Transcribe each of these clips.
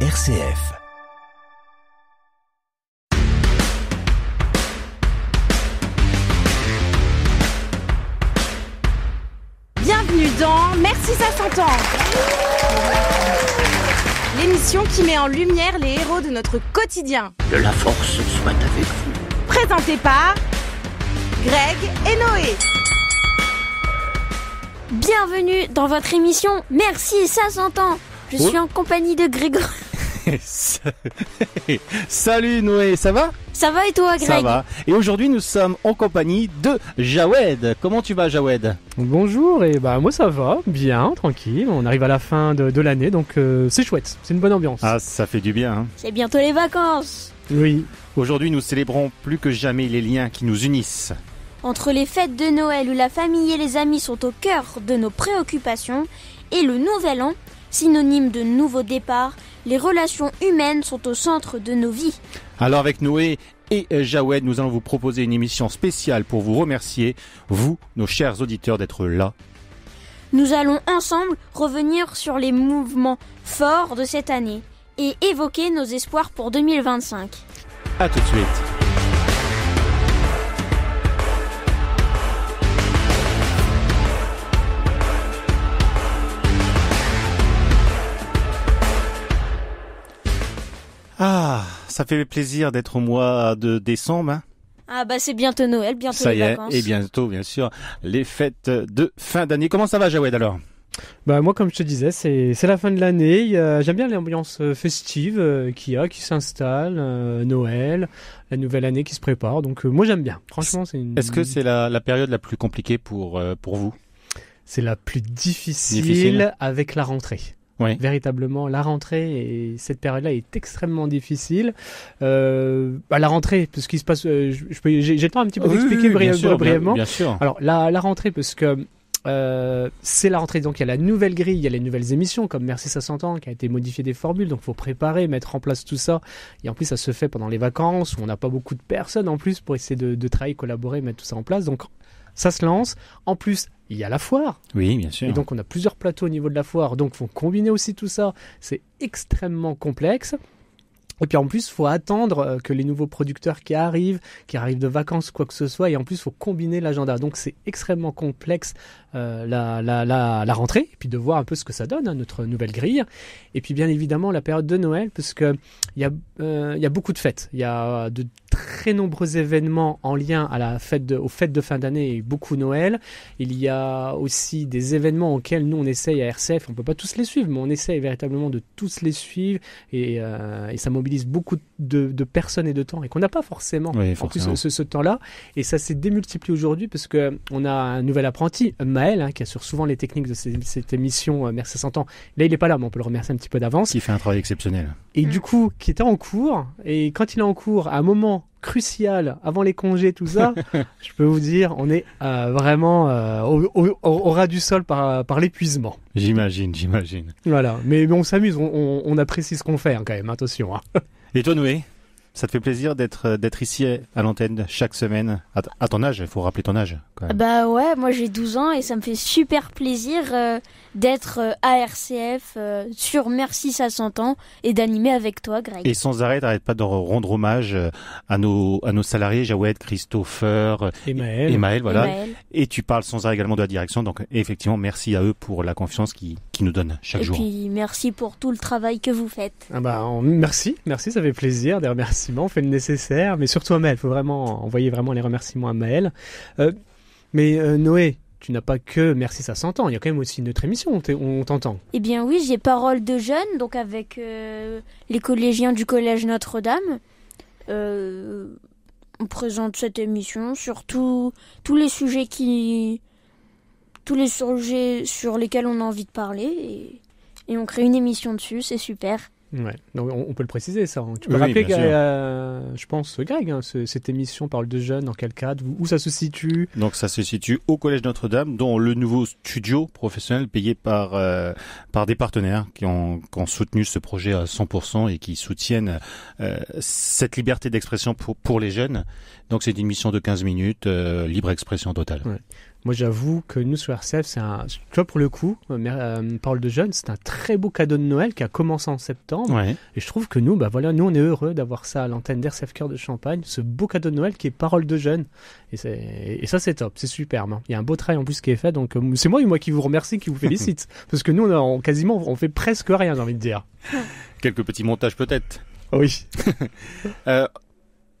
RCF. Bienvenue dans Merci ça s'entend, l'émission qui met en lumière les héros de notre quotidien. Que la force soit avec vous. Présentée par Greg et Noé. Bienvenue dans votre émission Merci ça s'entend. Je suis en compagnie de Grégory. Salut Noé, ça va ? Ça va et toi Greg ? Ça va. Et aujourd'hui nous sommes en compagnie de Jawed. Comment tu vas Jawed ? Bonjour, et moi ça va, bien, tranquille, on arrive à la fin de l'année donc c'est chouette, c'est une bonne ambiance. Ah, ça fait du bien hein. C'est bientôt les vacances. Oui. Aujourd'hui nous célébrons plus que jamais les liens qui nous unissent. Entre les fêtes de Noël où la famille et les amis sont au cœur de nos préoccupations et le nouvel an, synonyme de nouveau départ, les relations humaines sont au centre de nos vies. Alors avec Noé et Jawed, nous allons vous proposer une émission spéciale pour vous remercier, vous, nos chers auditeurs, d'être là. Nous allons ensemble revenir sur les mouvements forts de cette année et évoquer nos espoirs pour 2025. À tout de suite. Ah, ça fait plaisir d'être au mois de décembre. Hein. Ah c'est bientôt Noël, bientôt ça les vacances. Ça y est, et bientôt bien sûr les fêtes de fin d'année. Comment ça va Jawed alors ? Moi comme je te disais, c'est la fin de l'année, j'aime bien l'ambiance festive qui s'installe, Noël, la nouvelle année qui se prépare, donc moi j'aime bien. Franchement, Est-ce que c'est la période la plus compliquée pour vous ? C'est la plus difficile avec la rentrée. Oui. Véritablement, la rentrée et cette période-là est extrêmement difficile. La rentrée, parce qu'il se passe, j'ai le temps un petit peu d'expliquer brièvement. Bien sûr. Alors la rentrée, parce que c'est la rentrée, donc il y a la nouvelle grille, il y a les nouvelles émissions comme Merci ça s'entend qui a été modifié des formules, donc il faut préparer, mettre en place tout ça. Et en plus, ça se fait pendant les vacances où on n'a pas beaucoup de personnes en plus pour essayer de travailler, collaborer, mettre tout ça en place. Donc ça se lance. En plus, il y a la foire. Oui, bien sûr. Et donc, on a plusieurs plateaux au niveau de la foire. Donc, il faut combiner aussi tout ça. C'est extrêmement complexe. Et puis, en plus, il faut attendre que les nouveaux producteurs qui arrivent de vacances, quoi que ce soit. Et en plus, il faut combiner l'agenda. Donc, c'est extrêmement complexe la rentrée. Et puis, de voir un peu ce que ça donne, notre nouvelle grille. Et puis, bien évidemment, la période de Noël, parce que il y a beaucoup de fêtes. Il y a de très nombreux événements en lien à aux fêtes de fin d'année et beaucoup Noël. Il y a aussi des événements auxquels nous on essaye à RCF, on peut pas tous les suivre, mais on essaye véritablement de tous les suivre et ça mobilise beaucoup de personnes et de temps et qu'on n'a pas forcément, en plus ce temps-là. Et ça s'est démultiplié aujourd'hui parce que on a un nouvel apprenti, Maël, qui assure souvent les techniques de cette émission Merci ça s'entend. Là il est pas là, mais on peut le remercier un petit peu d'avance. Qui fait un travail exceptionnel. Et du coup, qui était en cours, et quand il est en cours, à un moment crucial, avant les congés, tout ça, je peux vous dire, on est vraiment au ras du sol par l'épuisement. J'imagine. Voilà, mais on s'amuse, on apprécie ce qu'on fait quand même, attention. Et toi Noé, ça te fait plaisir d'être ici à l'antenne chaque semaine à ton âge, il faut rappeler ton âge quand même. Ouais, moi j'ai 12 ans et ça me fait super plaisir d'être à RCF sur Merci ça s'entend et d'animer avec toi Greg. Et sans arrêt, t'arrêtes pas de rendre hommage à nos salariés, Jawed, Christopher et Maël, voilà. Et tu parles sans arrêt également de la direction, donc effectivement merci à eux pour la confiance qu'ils nous donnent chaque jour. Et puis merci pour tout le travail que vous faites. Merci, ça fait plaisir, des remerciements, on fait le nécessaire, mais surtout à Maël, il faut vraiment envoyer les remerciements à Maël. Mais Noé, tu n'as pas que Merci ça s'entend, il y a quand même aussi une autre émission, on t'entend. Eh bien oui, j'ai Parole de jeunes, donc avec les collégiens du collège Notre-Dame. On présente cette émission sur tous les sujets sur lesquels on a envie de parler et on crée une émission dessus, c'est super. Ouais, donc on peut le préciser ça. Tu peux rappeler, je pense, Greg, cette émission Parole de jeunes, dans quel cadre, où ça se situe? Donc ça se situe au Collège Notre-Dame, dont le nouveau studio professionnel payé par des partenaires qui ont soutenu ce projet à 100% et qui soutiennent cette liberté d'expression pour les jeunes. Donc c'est une émission de 15 minutes, libre expression totale. Ouais. Moi, j'avoue que nous, sur RCF, tu vois, pour le coup, Parole de Jeunes, c'est un très beau cadeau de Noël qui a commencé en septembre. Ouais. Et je trouve que nous, nous, on est heureux d'avoir ça à l'antenne d'RCF Cœur de Champagne, ce beau cadeau de Noël qui est Parole de Jeunes. Et ça, c'est top, c'est superbe. Hein. Il y a un beau travail en plus qui est fait, donc c'est moi qui vous remercie, qui vous félicite. Parce que nous, on fait presque rien, j'ai envie de dire. Quelques petits montages peut-être. Oui.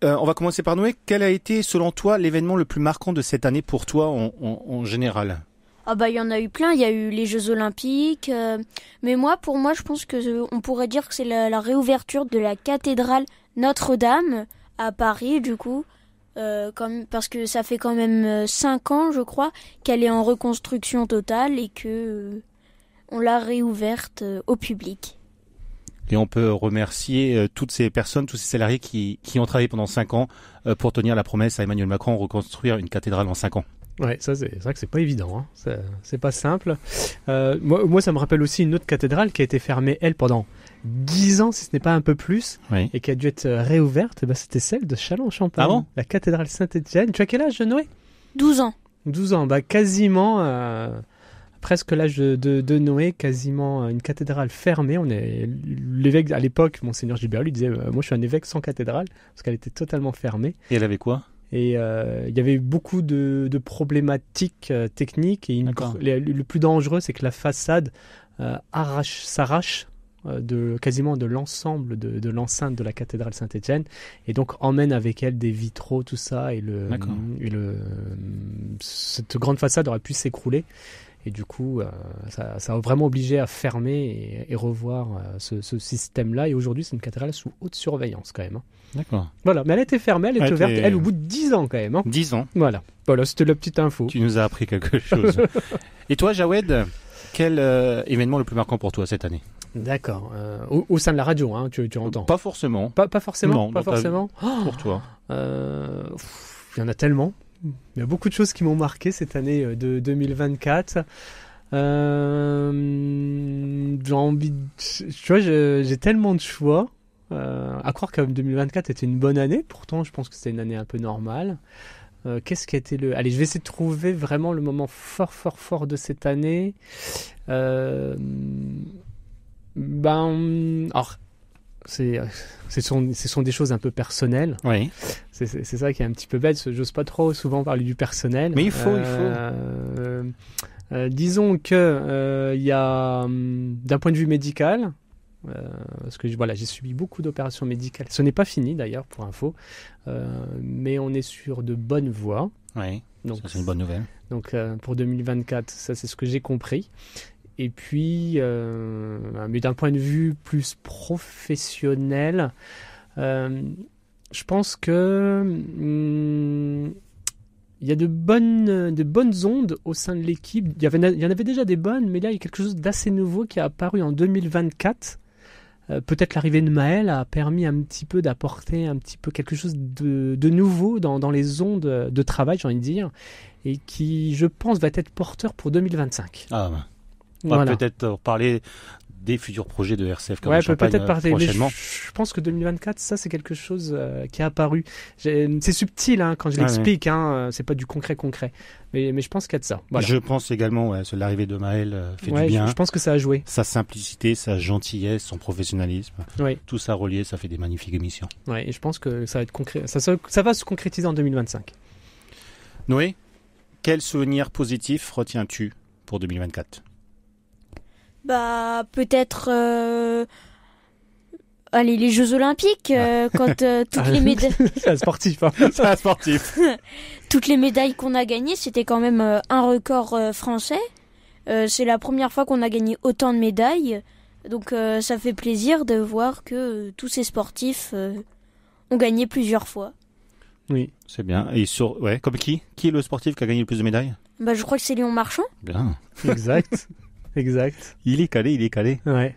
On va commencer par Noé. Quel a été, selon toi, l'événement le plus marquant de cette année pour toi en général ? Ah bah il y en a eu plein, il y a eu les Jeux Olympiques, mais pour moi je pense que on pourrait dire que c'est la réouverture de la cathédrale Notre-Dame à Paris du coup, parce que ça fait quand même 5 ans je crois qu'elle est en reconstruction totale et que on l'a réouverte au public. Et on peut remercier toutes ces personnes, tous ces salariés qui ont travaillé pendant 5 ans pour tenir la promesse à Emmanuel Macron de reconstruire une cathédrale en 5 ans. Ouais, ça c'est vrai que c'est pas évident, hein. C'est pas simple. Moi, ça me rappelle aussi une autre cathédrale qui a été fermée, elle, pendant 10 ans, si ce n'est pas un peu plus, Oui. et qui a dû être réouverte. C'était celle de Châlons-en-Champagne. Ah bon ? La cathédrale Saint-Étienne. Tu as quel âge, Noé ? 12 ans. 12 ans, quasiment, presque l'âge de Noé, quasiment une cathédrale fermée. L'évêque, à l'époque, Monseigneur Gilbert, lui disait moi je suis un évêque sans cathédrale, parce qu'elle était totalement fermée. Et elle avait quoi ? Et il y avait beaucoup de problématiques techniques. Et le plus dangereux, c'est que la façade s'arrache quasiment de l'ensemble de l'enceinte de la cathédrale Saint-Étienne, et donc emmène avec elle des vitraux, tout ça, cette grande façade aurait pu s'écrouler. Et du coup, ça a vraiment obligé à fermer et revoir ce système-là. Et aujourd'hui, c'est une cathédrale sous haute surveillance quand même. Hein. D'accord. Voilà, mais elle était fermée, elle est ouverte, elle, au bout de 10 ans quand même. Hein. 10 ans. Voilà, c'était la petite info. Tu nous as appris quelque chose. Et toi, Jawed, quel événement le plus marquant pour toi cette année ? D'accord. Au sein de la radio, hein, tu entends ? Pas forcément. Pas forcément. Non, pas forcément. Pour toi. Il y en a tellement. Il y a beaucoup de choses qui m'ont marqué cette année de 2024. J'ai tellement de choix. À croire que 2024 était une bonne année. Pourtant, je pense que c'était une année un peu normale. Qu'est-ce qui a été Allez, je vais essayer de trouver vraiment le moment fort de cette année. Alors, ce sont des choses un peu personnelles. Oui. C'est ça qui est un petit peu bête. J'ose pas trop souvent parler du personnel. Mais il faut. Disons que il y a d'un point de vue médical, parce que j'ai subi beaucoup d'opérations médicales. Ce n'est pas fini d'ailleurs, pour info, mais on est sur de bonnes voies. Oui. Donc ça, c'est une bonne nouvelle. Donc pour 2024, ça c'est ce que j'ai compris. Et puis, mais d'un point de vue plus professionnel, je pense que il y a de bonnes ondes au sein de l'équipe. Il y en avait déjà des bonnes, mais là, il y a quelque chose d'assez nouveau qui a apparu en 2024. Peut-être l'arrivée de Maël a permis un petit peu d'apporter un petit peu quelque chose de nouveau dans les ondes de travail, j'ai envie de dire, et qui, je pense, va être porteur pour 2025. Ah ben. On va peut-être parler des futurs projets de RCF comme Champagne prochainement. Je pense que 2024, ça c'est quelque chose qui est apparu. C'est subtil quand je l'explique, c'est pas du concret. Mais je pense qu'il y a de ça. Voilà. Je pense également, l'arrivée de Maël fait du bien. Je pense que ça a joué. Sa simplicité, sa gentillesse, son professionnalisme, tout ça relié, ça fait des magnifiques émissions. Ouais, et je pense que ça va être concret. Ça va se concrétiser en 2025. Noé, quel souvenir positif retiens-tu pour 2024 ? Peut-être les Jeux Olympiques quand toutes les médailles c'est un sportif toutes les médailles qu'on a gagnées, c'était quand même un record français. C'est la première fois qu'on a gagné autant de médailles, donc ça fait plaisir de voir que tous ces sportifs ont gagné plusieurs fois. Oui, c'est bien. Et comme qui est le sportif qui a gagné le plus de médailles ? Je crois que c'est Léon Marchand. Bien. Exact. Il est calé. Ouais.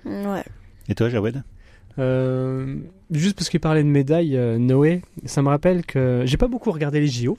Et toi, Jawed ? Juste parce qu'il parlait de médailles, Noé, ça me rappelle que j'ai pas beaucoup regardé les JO.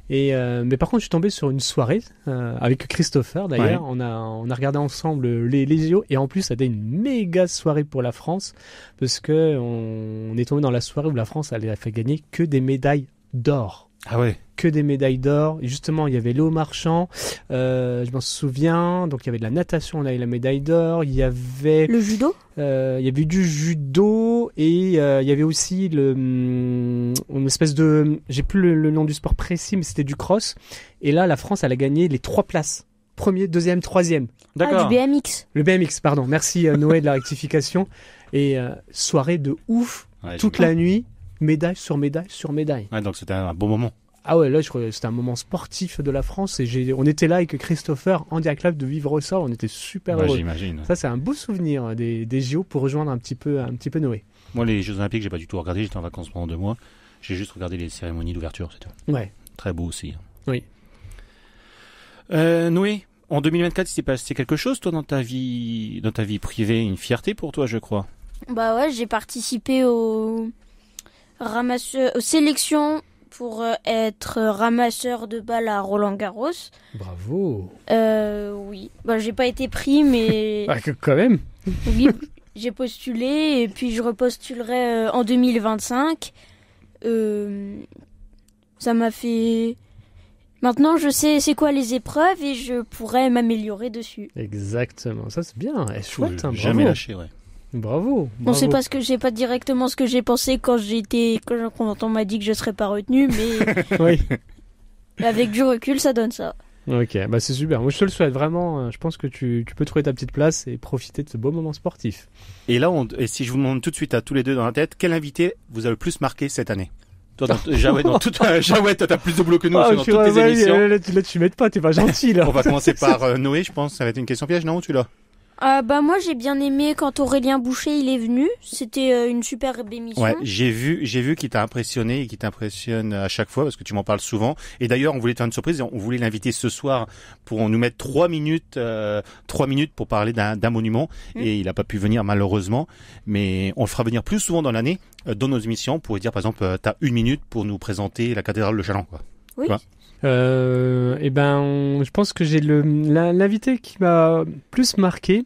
Mais par contre, je suis tombé sur une soirée avec Christopher. D'ailleurs, on a regardé ensemble les JO, et en plus, ça a été une méga soirée pour la France, parce que on est tombé dans la soirée où la France elle a fait gagner que des médailles d'or. Ah ouais. Que des médailles d'or. Et justement, il y avait Léo Marchand, je m'en souviens. Donc, il y avait de la natation, on a eu la médaille d'or. Il y avait... Le judo ? Il y avait du judo et il y avait aussi une espèce de... J'ai plus le nom du sport précis, mais c'était du cross. Et là, la France, elle a gagné les 3 places. Premier, deuxième, troisième. D'accord. Ah, du BMX. Le BMX, pardon. Merci Noé de la rectification. Et soirée de ouf, toute la nuit, médaille sur médaille sur médaille. Ouais, donc c'était un bon moment. Ah ouais, là, je crois que c'était un moment sportif de la France et on était là avec Christopher en direct live de vivre ça, on était super heureux. J'imagine. Ça, c'est un beau souvenir des JO pour rejoindre un petit peu Noé. Moi, les Jeux Olympiques, j'ai pas du tout regardé, j'étais en vacances pendant 2 mois. J'ai juste regardé les cérémonies d'ouverture, c'est tout. Ouais. Très beau aussi. Oui. Noé, en 2024, il s'est passé quelque chose, toi, dans ta vie privée, une fierté pour toi, je crois. Bah ouais, j'ai participé aux sélections pour être ramasseur de balles à Roland-Garros. Bravo. Oui. Bah, j'ai pas été pris, mais... Ah, quand même. Oui, j'ai postulé et puis je repostulerai en 2025. Ça m'a fait... Maintenant, je sais c'est quoi les épreuves et je pourrais m'améliorer dessus. Exactement. Ça, c'est bien. Chouette, hein, jamais lâché, ouais. Bravo. Bon, c'est parce que j'ai pas directement ce que j'ai pensé quand on m'a dit que je serais pas retenu, mais oui. Avec du recul, ça donne ça. Ok, bah c'est super. Moi, je te le souhaite vraiment. Je pense que tu peux trouver ta petite place et profiter de ce beau moment sportif. Et là, si je vous demande tout de suite à tous les deux dans la tête, quel invité vous a le plus marqué cette année? Toi, Jawed, t'as plus de boulot que nous dans toutes tes émissions. Là, tu m'aides pas, t'es pas gentil, là. On va commencer par Noé, je pense. Ça va être une question piège, non, tu l'as? Bah moi j'ai bien aimé quand Aurélien Boucher il est venu, c'était une superbe émission. Ouais, j'ai vu qu'il t'a impressionné et qu'il t'impressionne à chaque fois parce que tu m'en parles souvent. Et d'ailleurs, on voulait faire une surprise, on voulait l'inviter ce soir pour nous mettre 3 minutes pour parler d'un monument et il a pas pu venir malheureusement, mais on le fera venir plus souvent dans l'année dans nos émissions pour dire par exemple t'as 1 minute pour nous présenter la cathédrale de Challans, quoi. Oui. Je pense que j'ai l'invité qui m'a plus marqué.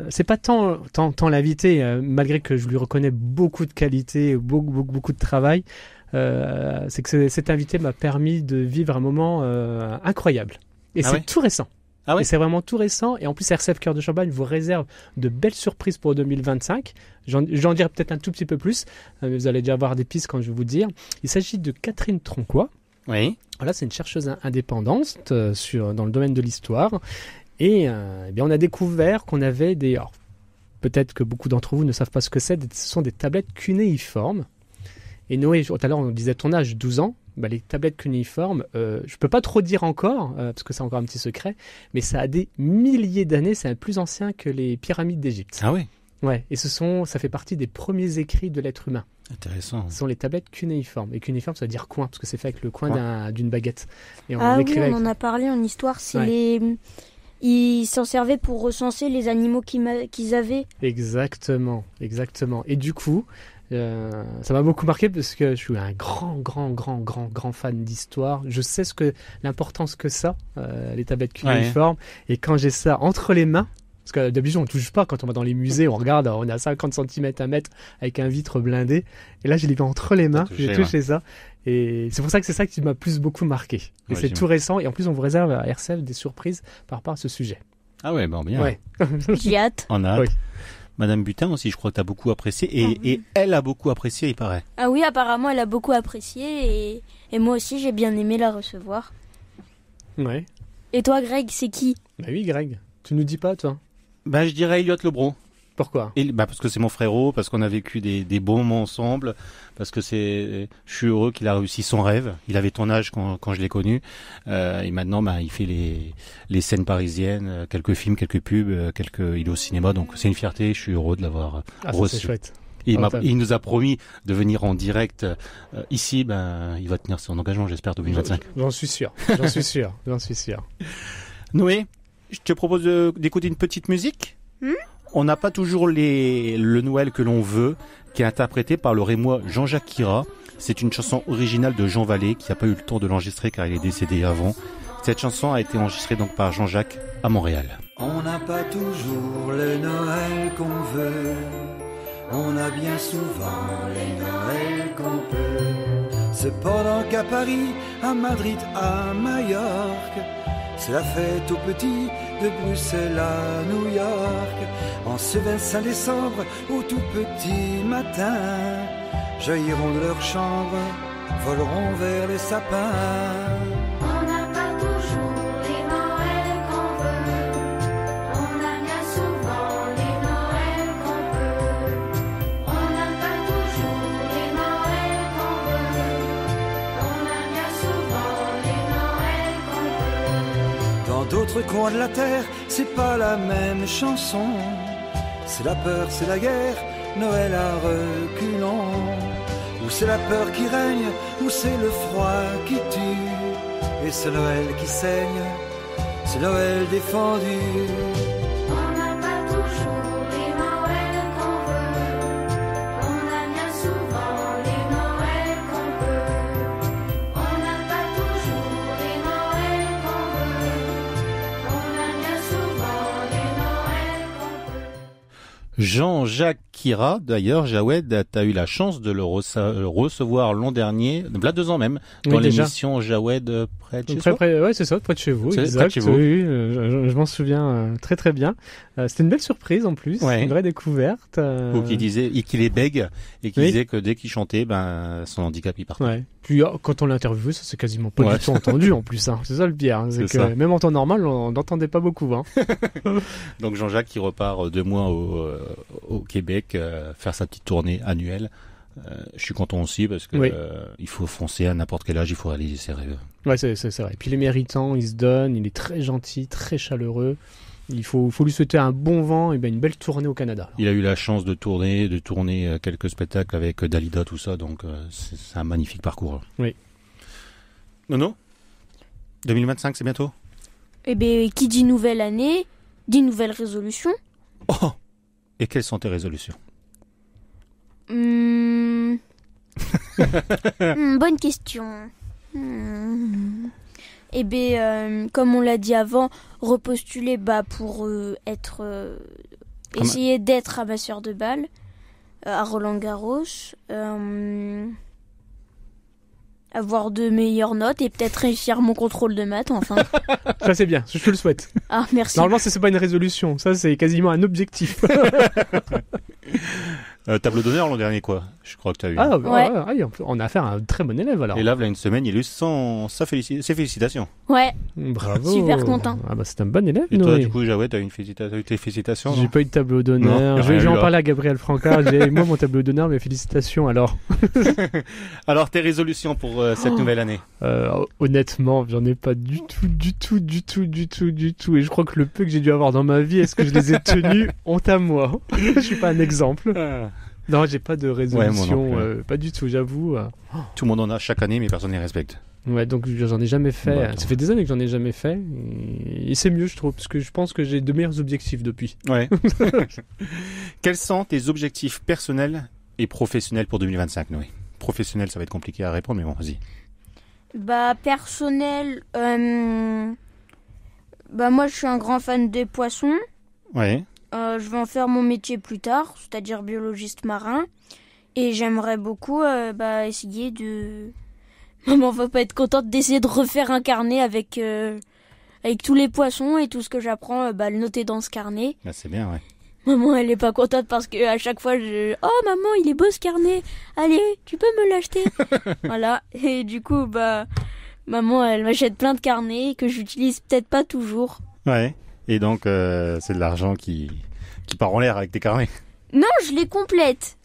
C'est pas tant l'invité, malgré que je lui reconnais beaucoup de qualité, beaucoup de travail. C'est que cet invité m'a permis de vivre un moment incroyable. Et c'est tout récent. Ah ouais. Et c'est vraiment tout récent. Et en plus, RCF Cœur de Champagne vous réserve de belles surprises pour 2025. J'en dirai peut-être un tout petit peu plus. Vous allez déjà avoir des pistes quand je vais vous dire. Il s'agit de Catherine Tronquois. Oui. Voilà, c'est une chercheuse indépendante dans le domaine de l'histoire. Et on a découvert qu'on avait des... Alors, peut-être que beaucoup d'entre vous ne savent pas ce que c'est. Ce sont des tablettes cunéiformes. Et Noé, tout à l'heure, on disait ton âge, 12 ans. Bah, les tablettes cunéiformes, je peux pas trop dire encore, parce que c'est encore un petit secret, mais ça a des milliers d'années. C'est plus ancien que les pyramides d'Égypte. Ah oui. Ouais, et ça fait partie des premiers écrits de l'être humain. Intéressant. Ce sont les tablettes cunéiformes. Et cunéiforme, ça veut dire coin, parce que c'est fait avec le coin d'une baguette. Et on en a parlé en histoire. C'est ils s'en servaient pour recenser les animaux qu'ils avaient. Exactement. Et du coup, ça m'a beaucoup marqué parce que je suis un grand fan d'histoire. Je sais l'importance que ça, les tablettes cunéiformes. Ouais. Et quand j'ai ça entre les mains, parce que d'habitude, on ne touche pas quand on va dans les musées, on regarde, on a 50 cm à mettre avec un vitre blindé. Et là, je l'ai vu entre les mains, j'ai touché ça. Et c'est pour ça que c'est ça qui m'a beaucoup marqué. Et c'est tout récent. Et en plus, on vous réserve à RCF des surprises par rapport à ce sujet. Ah ouais, bon, bien. Ouais. J'ai hâte. On a hâte. Oui. Madame Butin aussi, je crois que tu as beaucoup apprécié. Et elle a beaucoup apprécié, il paraît. Ah oui, apparemment, elle a beaucoup apprécié. Et moi aussi, j'ai bien aimé la recevoir. Ouais. Et toi, Greg, c'est qui? Bah oui, Greg. Tu nous dis pas, toi? Bah, je dirais Elliot Lebron. Pourquoi? Parce que c'est mon frérot, parce qu'on a vécu des bons moments ensemble, parce que je suis heureux qu'il a réussi son rêve. Il avait ton âge quand je l'ai connu, et maintenant, il fait les scènes parisiennes, quelques films, quelques pubs, il est au cinéma, donc c'est une fierté. Je suis heureux de l'avoir reçu. C'est chouette. Il nous a promis de venir en direct ici. Il va tenir son engagement, j'espère, 2025. J'en suis sûr. Noé, je te propose d'écouter une petite musique. On n'a pas toujours le Noël que l'on veut, qui est interprété par le Rémois Jean-Jacques Kira. C'est une chanson originale de Jean Vallée, qui n'a pas eu le temps de l'enregistrer car il est décédé avant. Cette chanson a été enregistrée donc par Jean-Jacques à Montréal. On n'a pas toujours le Noël qu'on veut, On a bien souvent les Noëls qu'on peut. Cependant qu'à Paris, à Madrid, à Majorque, c'est la fête aux petits de Bruxelles à New York. En ce 25 décembre, au tout petit matin, jailliront de leur chambre, voleront vers les sapins. On n'a pas toujours les Noëls qu'on veut. On a bien souvent les Noëls qu'on peut. On n'a pas toujours les Noëls qu'on veut. On a bien souvent les Noëls qu'on peut. Dans d'autres coins de la terre, c'est pas la même chanson. C'est la peur, c'est la guerre, Noël à reculons. Ou c'est la peur qui règne, ou c'est le froid qui tue. Et ce Noël qui saigne, c'est Noël défendu. On n'a pas toujours les Noëls qu'on veut. On a bien souvent les Noëls qu'on peut. On n'a pas toujours les Noëls qu'on veut. On a bien souvent les Noëls qu'on peut. Jean-Jacques Kira, d'ailleurs, Jawed, tu as eu la chance de le recevoir l'an dernier, là 2 ans même, dans l'émission Jawed près de chez toi. Ouais, c'est ça, près de chez vous. C'est Exact. près de chez vous. Oui, je m'en souviens très très bien. C'était une belle surprise en plus, Ouais. une vraie découverte. Ou qui disait, qu'il est bègue, et qui Oui. disait que dès qu'il chantait, son handicap il partait. Ouais. Puis quand on l'a interviewé, ça s'est quasiment pas du tout entendu en plus. Hein. C'est ça le pire. Hein. C'est C'est que ça. même en temps normal, on n'entendait pas beaucoup. Hein. Donc Jean-Jacques qui repart 2 mois au Québec, faire sa petite tournée annuelle. Je suis content aussi parce que Oui. il faut foncer à n'importe quel âge, il faut réaliser ses rêves. Ouais, c'est vrai. Et puis les méritants, il se donne, il est très gentil, très chaleureux. Il faut lui souhaiter un bon vent et une belle tournée au Canada. Il a eu la chance de tourner quelques spectacles avec Dalida, tout ça, donc c'est un magnifique parcours. Oui. Nono 2025, c'est bientôt. Eh bien, qui dit nouvelle année, dit nouvelle résolution. Oh. Et quelles sont tes résolutions? Bonne question. Eh bien, comme on l'a dit avant, repostuler pour essayer d'être ramasseur de balles à Roland-Garros, avoir de meilleures notes et peut-être réussir mon contrôle de maths, enfin. Ça c'est bien, je te le souhaite. Ah, merci. Normalement, ça c'est pas une résolution, ça c'est quasiment un objectif. Tableau d'honneur l'an dernier, quoi. Je crois que tu as eu. Ah, Ouais. on a affaire à un très bon élève alors. Et là, une semaine, il a eu ses félicitations. Ouais, Bravo. Super content. Ah c'est un bon élève. Et toi, Noé. du coup, Jawed, tu as eu tes félicitations? J'ai non pas eu de tableau Non, d'honneur. y a Je rien vais eu, en là. parler à Gabriel Franca. Moi, mon tableau d'honneur, mes félicitations alors. Alors, tes résolutions pour cette nouvelle année? Honnêtement, j'en ai pas du tout. Et je crois que le peu que j'ai dû avoir dans ma vie, est-ce que je les ai tenus? Honte à moi. Je suis pas un exemple. Non, j'ai pas de résolution. moi non plus. Pas du tout, j'avoue. Tout le monde en a chaque année, mais personne ne les respecte. Ouais, donc j'en ai jamais fait. Ouais, Ça fait des années que j'en ai jamais fait. Et c'est mieux, je trouve, parce que je pense que j'ai de meilleurs objectifs depuis. Ouais. Quels sont tes objectifs personnels et professionnels pour 2025, Noé? Professionnel, ça va être compliqué à répondre, mais bon, vas-y. Personnel, moi je suis un grand fan des poissons. Ouais. Je vais en faire mon métier plus tard, c'est-à-dire biologiste marin. Et j'aimerais beaucoup essayer de... Maman va pas être contente d'essayer de refaire un carnet avec tous les poissons et tout ce que j'apprends, le noter dans ce carnet. Bah, c'est bien, ouais. Maman, elle est pas contente parce que à chaque fois, oh maman, il est beau ce carnet. Allez, tu peux me l'acheter. Voilà. Et du coup, maman, elle m'achète plein de carnets que j'utilise peut-être pas toujours. Ouais. Et donc, c'est de l'argent qui part en l'air avec tes carnets. Non, je les complète.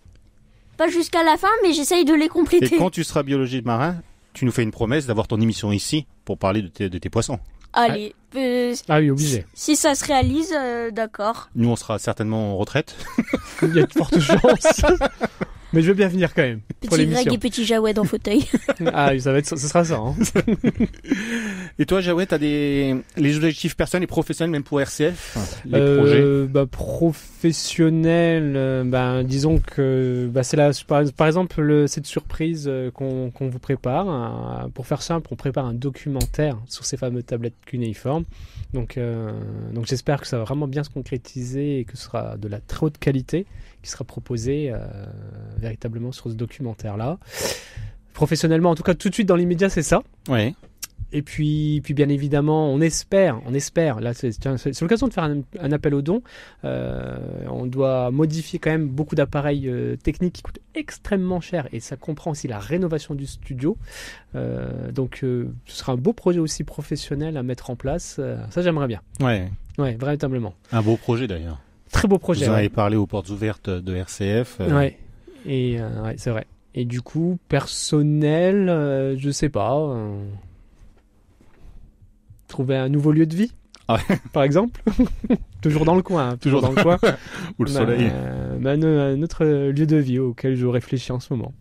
Pas jusqu'à la fin, mais j'essaye de les compléter. Et quand tu seras biologiste marin, tu nous fais une promesse d'avoir ton émission ici pour parler de tes poissons. Allez, Ah oui, obligé. si ça se réalise, d'accord. Nous, on sera certainement en retraite. Il y a de fortes chances. Mais je veux bien venir quand même pour Petit Greg l'émission. et petit Jawed en fauteuil. Ah, oui, ce sera ça. Hein. Et toi, Jawed, t'as les objectifs personnels et professionnels, même pour RCF, les projets? Professionnel, disons que c'est par exemple cette surprise qu'on vous prépare. Pour faire simple, on prépare un documentaire sur ces fameuses tablettes cunéiformes. Donc j'espère que ça va vraiment bien se concrétiser et que ce sera de la très haute qualité qui sera proposé véritablement sur ce documentaire-là. Professionnellement, en tout cas tout de suite dans l'immédiat, c'est ça. Ouais. Et puis bien évidemment, on espère, là c'est l'occasion de faire un appel aux dons. On doit modifier quand même beaucoup d'appareils techniques qui coûtent extrêmement cher et ça comprend aussi la rénovation du studio. Donc ce sera un beau projet aussi professionnel à mettre en place. Ça j'aimerais bien. Ouais. Ouais, véritablement. Un beau projet d'ailleurs. Très beau projet. Vous en ouais. avez parlé aux portes ouvertes de RCF. Ouais. Et ouais, c'est vrai. Et du coup, personnel, je sais pas. Trouver un nouveau lieu de vie, par exemple. Toujours dans le coin. Toujours dans le coin. Ou le soleil. Un autre lieu de vie auquel je réfléchis en ce moment.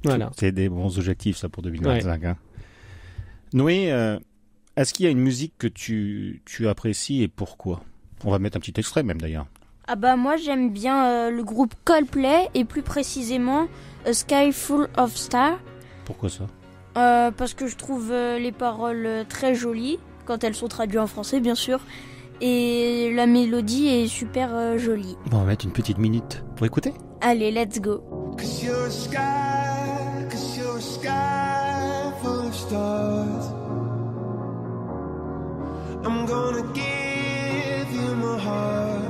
Voilà. C'est des bons objectifs, ça, pour 2025. Ouais. Hein. Noé, est-ce qu'il y a une musique que tu apprécies et pourquoi? On va mettre un petit extrait même d'ailleurs. Ah bah moi j'aime bien le groupe Coldplay et plus précisément A Sky Full of Stars. Pourquoi ça? Parce que je trouve les paroles très jolies, quand elles sont traduites en français bien sûr, et la mélodie est super jolie. Bon, on va mettre une petite minute pour écouter. Allez, let's go. 'Cause you're a sky full of stars. I'm gonna give you my heart.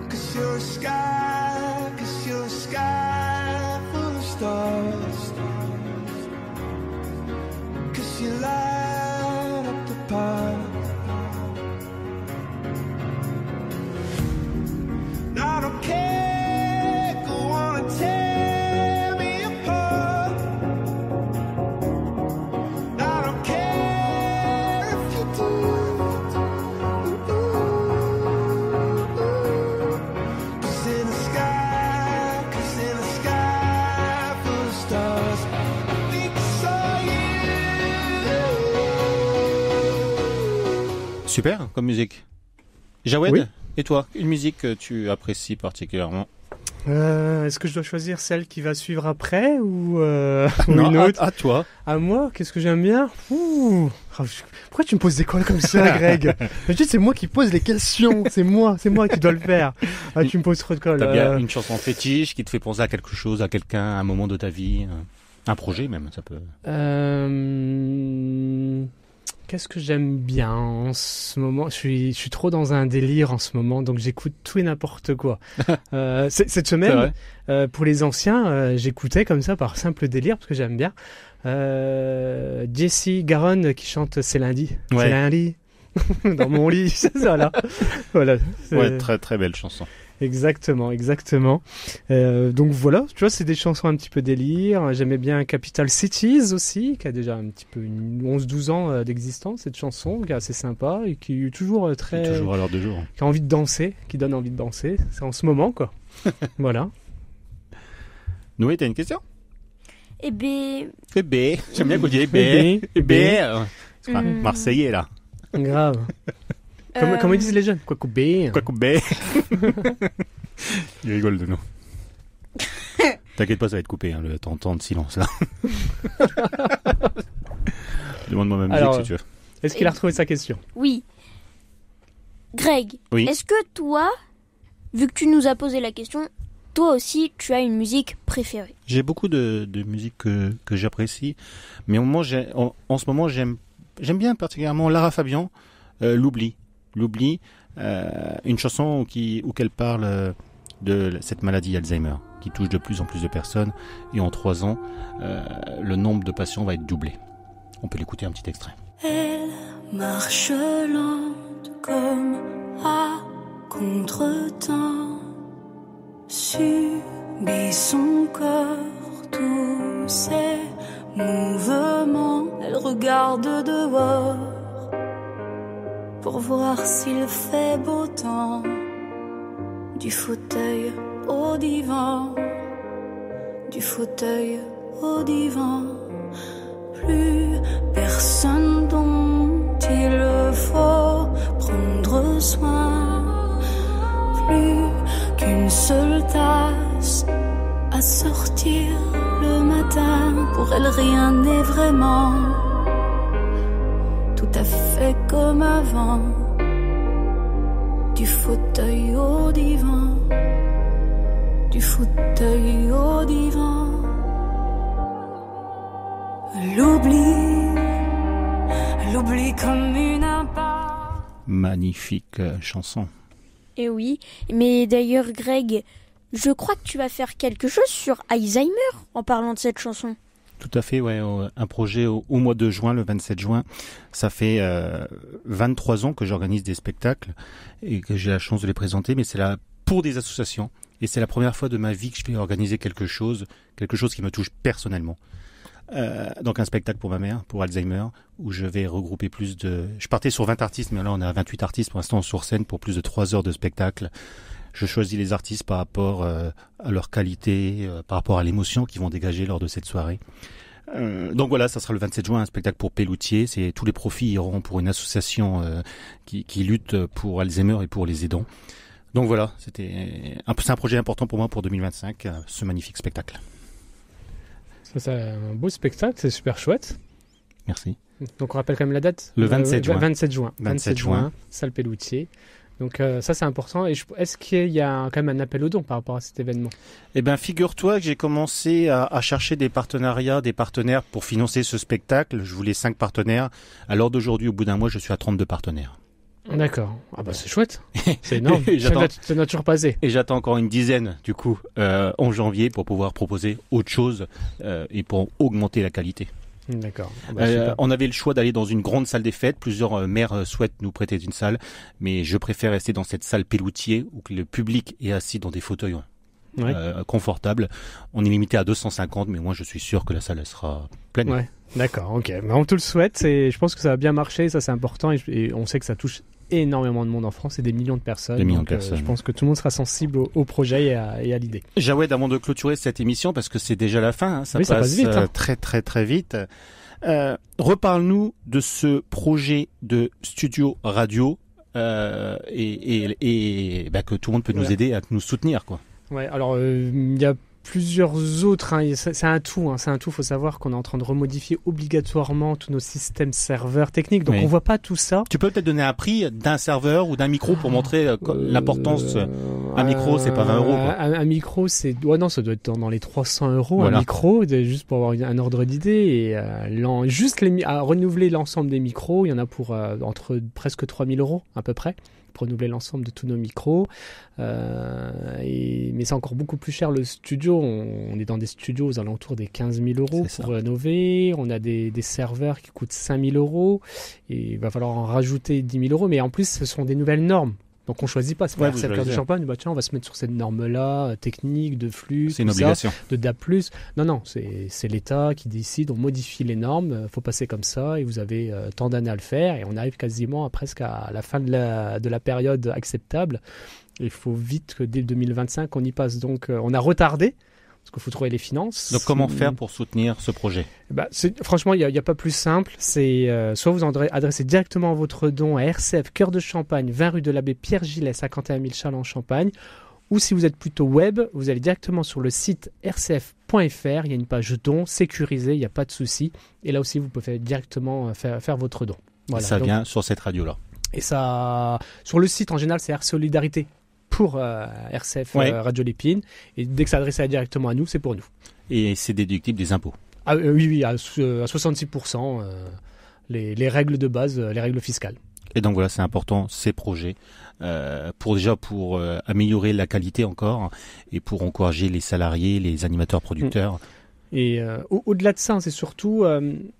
'Cause you're a sky full of stars. 'Cause you light up the path. I don't care, go on and tear me apart. I don't care if you do. 'Cause in the sky full of stars, I think I saw you. Super, comme musique. Jawed, oui. Et toi, une musique que tu apprécies particulièrement? Est-ce que je dois choisir celle qui va suivre après ou Non, une autre? à toi. À moi, qu'est-ce que j'aime bien? Pourquoi tu me poses des calls comme ça, Greg? Je dis, c'est moi qui pose les questions. C'est moi qui dois le faire. Ah, tu me poses trop de calls. T'as bien une chanson fétiche qui te fait penser à quelque chose, à quelqu'un, à un moment de ta vie, un projet même, ça peut. Qu'est-ce que j'aime bien en ce moment? Je suis trop dans un délire en ce moment, donc j'écoute tout et n'importe quoi. Cette semaine, pour les anciens, j'écoutais comme ça par simple délire parce que j'aime bien. Jessie Garonne qui chante C'est lundi. Ouais. C'est lundi. Dans mon lit, c'est ça là. Voilà. Ouais, très très belle chanson. Exactement. Donc voilà, tu vois, c'est des chansons un petit peu délire. J'aimais bien Capital Cities aussi, qui a déjà un petit peu 11-12 ans d'existence, cette chanson, qui est assez sympa et qui est toujours très... Toujours à l'heure de jour. Qui a envie de danser, qui donne envie de danser. C'est en ce moment, quoi. Voilà. Noé, t'as une question? Eh ben... J'aime bien qu'on dit C'est pas marseillais, là. Grave. Comme ils disent les jeunes, quoi couper. Il rigole de nous. T'inquiète pas, ça va être coupé, hein, le temps de silence là. Demande-moi ma musique si tu veux. Est-ce qu'il a retrouvé sa question? Oui. Greg, oui. Est-ce que toi, vu que tu nous as posé la question, toi aussi tu as une musique préférée? J'ai beaucoup de musique que j'apprécie, mais en ce moment j'aime bien particulièrement Lara Fabian, L'oubli, une chanson où qu'elle parle de cette maladie Alzheimer qui touche de plus en plus de personnes et en 3 ans le nombre de patients va être doublé. On peut l'écouter un petit extrait. Elle marche lente comme à contre-temps, subit son corps tous ses mouvements. Elle regarde dehors pour voir s'il fait beau temps. du fauteuil au divan, du fauteuil au divan. Plus personne dont il faut prendre soin, plus qu'une seule tasse à sortir le matin. Pour elle rien n'est vraiment tout à fait comme avant. Du fauteuil au divan, du fauteuil au divan. L'oubli comme une impasse. Magnifique chanson. Et oui, mais d'ailleurs Greg, je crois que tu vas faire quelque chose sur Alzheimer en parlant de cette chanson. Tout à fait, ouais. Un projet au mois de juin, le 27 juin. Ça fait 23 ans que j'organise des spectacles et que j'ai la chance de les présenter, mais c'est là pour des associations. Et c'est la première fois de ma vie que je vais organiser quelque chose qui me touche personnellement. Donc un spectacle pour ma mère, pour Alzheimer, où je vais regrouper je partais sur 20 artistes, mais là on a 28 artistes pour l'instant sur scène pour plus de 3 heures de spectacle. Je choisis les artistes par rapport à leur qualité, par rapport à l'émotion qu'ils vont dégager lors de cette soirée. Donc voilà, ça sera le 27 juin, un spectacle pour Pelloutier. C'est tous les profits iront pour une association qui lutte pour Alzheimer et pour les aidants. Donc voilà, c'est un projet important pour moi pour 2025, ce magnifique spectacle. Ça, c'est un beau spectacle, c'est super chouette. Merci. Donc on rappelle quand même la date. Le 27 juin. 27 juin. 27 juin. Salle Pelloutier. Donc ça c'est important. Et est-ce qu'il y a quand même un appel aux dons par rapport à cet événement ? Eh ben figure-toi que j'ai commencé à chercher des partenaires pour financer ce spectacle. Je voulais 5 partenaires. À l'heure d'aujourd'hui, au bout d'un mois, je suis à 32 partenaires. D'accord. Ah bah c'est chouette. C'est énorme. Ça n'a toujours passé. Et j'attends encore une dizaine, du coup, en janvier pour pouvoir proposer autre chose et pour augmenter la qualité. D'accord. Ah bah, on avait le choix d'aller dans une grande salle des fêtes. Plusieurs maires souhaitent nous prêter une salle, mais je préfère rester dans cette salle Pelloutier où le public est assis dans des fauteuils confortables. On est limité à 250, mais moi je suis sûr que la salle elle sera pleine. Ouais. D'accord. Ok. Mais on te le souhaite. Je pense que ça va bien marcher. Ça c'est important et on sait que ça touche énormément de monde en France et des millions de personnes. Je pense que tout le monde sera sensible au projet et à l'idée. Jawed, avant de clôturer cette émission, parce que c'est déjà la fin, ça passe vite, très très très vite. Reparle-nous de ce projet de studio radio et que tout le monde peut nous aider à nous soutenir, quoi. Ouais. Alors il y a plusieurs autres, c'est un tout. Il faut savoir qu'on est en train de remodifier obligatoirement tous nos systèmes serveurs techniques. Donc on voit pas tout ça. Tu peux peut-être donner un prix d'un serveur ou d'un micro pour montrer l'importance. Un micro, c'est pas 20 €. Quoi. Un micro, ça doit être dans les 300 €. Voilà. Un micro, juste pour avoir un ordre d'idée. Et à renouveler l'ensemble des micros, il y en a pour entre presque 3000 € à peu près. Renouveler l'ensemble de tous nos micros, mais c'est encore beaucoup plus cher le studio. On est dans des studios aux alentours des 15 000 € pour rénover. On a des serveurs qui coûtent 5 000 €, et il va falloir en rajouter 10 000 €, mais en plus ce sont des nouvelles normes. Donc on choisit pas, c'est pas RCF Cœur de Champagne, tiens, on va se mettre sur cette norme-là, technique, de flux, c'est une obligation. De DAB+. Non, c'est l'État qui décide, on modifie les normes, faut passer comme ça, et vous avez tant d'années à le faire, et on arrive quasiment presque à la fin de la période acceptable. Il faut vite que dès 2025 on y passe, donc on a retardé, parce qu'il faut trouver les finances. Donc comment faire pour soutenir ce projet ? Franchement, il n'y a pas plus simple. C'est soit vous adressez directement votre don à RCF Cœur de Champagne, 20 rue de l'Abbé Pierre Gillet, 51 000 Châlons-en-Champagne. Ou si vous êtes plutôt web, vous allez directement sur le site rcf.fr. Il y a une page don sécurisée, il n'y a pas de souci. Et là aussi, vous pouvez directement faire votre don. Voilà, ça vient sur cette radio-là. Et ça, sur le site, en général, c'est Air Solidarité pour RCF Radio Lépine, et dès que ça adresse directement à nous, c'est pour nous. Et c'est déductible des impôts. Oui, à 66%, les règles de base, les règles fiscales. Et donc voilà, c'est important, ces projets, pour améliorer la qualité encore, et pour encourager les salariés, les animateurs producteurs. Et au-delà de ça, c'est surtout,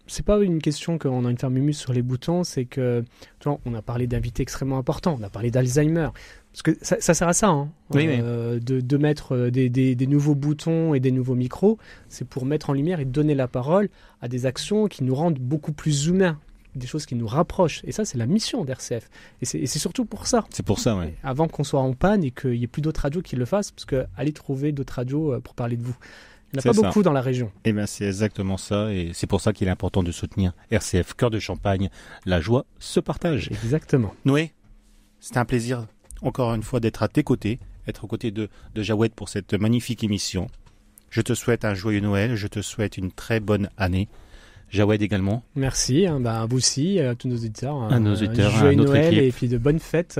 c'est pas une question qu'on a une ferme sur les boutons, c'est que, tu vois, on a parlé d'invités extrêmement importants, on a parlé d'Alzheimer, parce que ça sert à ça, de mettre des nouveaux boutons et des nouveaux micros, c'est pour mettre en lumière et donner la parole à des actions qui nous rendent beaucoup plus humains. des choses qui nous rapprochent. Et ça, c'est la mission d'RCF. Et c'est surtout pour ça. C'est pour ça, oui. Avant qu'on soit en panne et qu'il n'y ait plus d'autres radios qui le fassent, parce que allez trouver d'autres radios pour parler de vous. Il n'y en a C'est pas ça. beaucoup dans la région. Eh bien, c'est exactement ça, et c'est pour ça qu'il est important de soutenir RCF Cœur de Champagne. La joie se partage. Exactement. Noé, c'était un plaisir, encore une fois, d'être à tes côtés, être aux côtés de Jawed pour cette magnifique émission. Je te souhaite un joyeux Noël, je te souhaite une très bonne année. Jawed également. Merci, à vous aussi, à tous nos auditeurs. À nos auditeurs, à joyeux notre Noël équipe. et puis de bonnes fêtes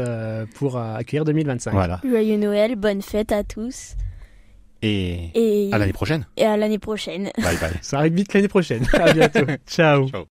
pour accueillir 2025. Voilà. Joyeux Noël, bonne fête à tous. Et Et à l'année prochaine. et à l'année prochaine. Bye bye. Ça arrive vite l'année prochaine. À bientôt. Ciao. Ciao.